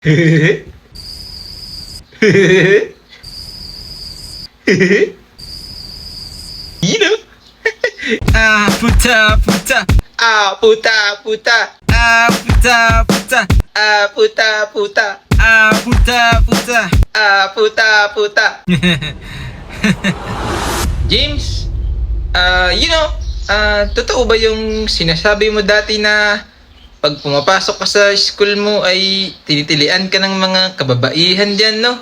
You know? Puta, puta. Puta, puta. Puta, puta. Puta, puta. Puta, puta. Puta, puta. James, totoo ba yung sinasabi mo dati na pag pumapasok ka sa school mo ay tinitilian ka ng mga kababaihan dyan, no?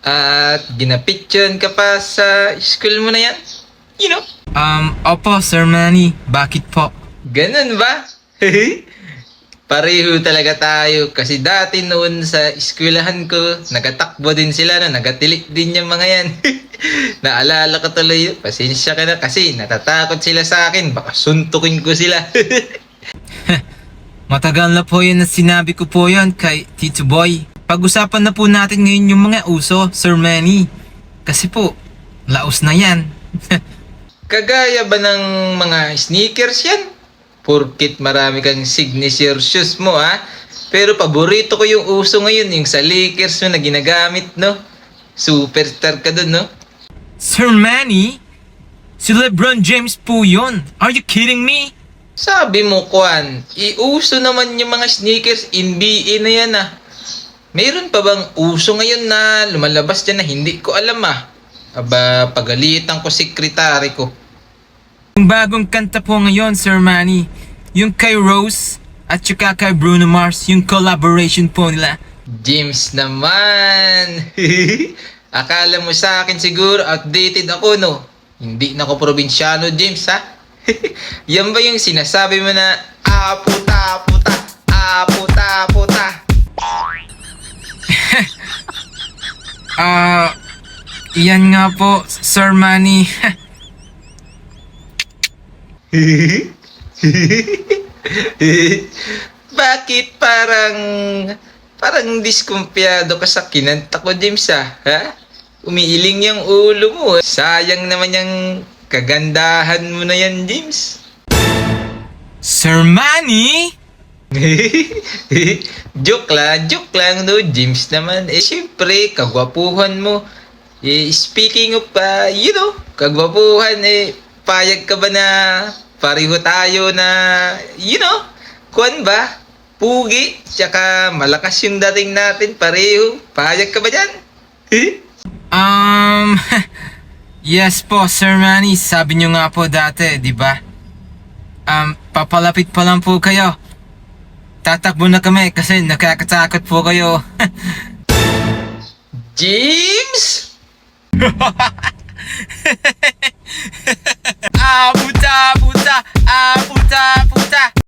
At ginapicturean ka pa sa school mo na yan? You know? Opo, Sir Manny. Bakit po? Ganun ba? Pareho talaga tayo kasi dati noon sa eskwelahan ko, nagatakbo din sila, no? Nagatilik din yung mga yan. Naalala ko tuloy yun. Pasensya ka na kasi natatakot sila sa akin. Baka suntukin ko sila. Matagal na po yun na sinabi ko po yun kay Tito Boy. Pag-usapan na po natin ngayon yung mga uso, Sir Manny. Kasi po, laos na yan. Kagaya ba ng mga sneakers yan? Porkit marami kang signature shoes mo, ha? Pero paborito ko yung uso ngayon, yung sa Lakers mo na ginagamit, no? Superstar ka dun, no? Sir Manny? Si LeBron James po yun. Are you kidding me? Sabi mo, Kwan, iuso naman yung mga sneakers, NBA na yan, ah. Mayroon pa bang uso ngayon na lumalabas dyan na hindi ko alam, ah? Aba, pagalitan ko sekretary ko. Yung bagong kanta po ngayon, Sir Manny. Yung kay Rose at saka kay Bruno Mars, yung collaboration po nila. James naman! Akala mo sa akin siguro outdated ako, no? Hindi na ako probinsyano, James, ha? Yan ba yung sinasabi mo na puta, puta, puta, puta? Iyan nga po, Sir Manny. Bakit parang diskumpiyado ka sa kinanta ko, James, ha? Umiiling yung ulo mo. Sayang naman yung kagandahan mo na yan, James. Sir Manny? Joke lang, no, James naman. Siyempre, kagwapuhan mo. Speaking of, kagwapuhan, payag ka ba na pareho tayo na, kuwan ba? Pugi, tsaka malakas yung dating natin, pareho. Payag ka ba dyan? Yes po, Sir Manny. Sabi nyo nga po dati, di ba? Papalapit pa lang po kayo. Tatakbo na kami kasi nakakatakot po kayo. James?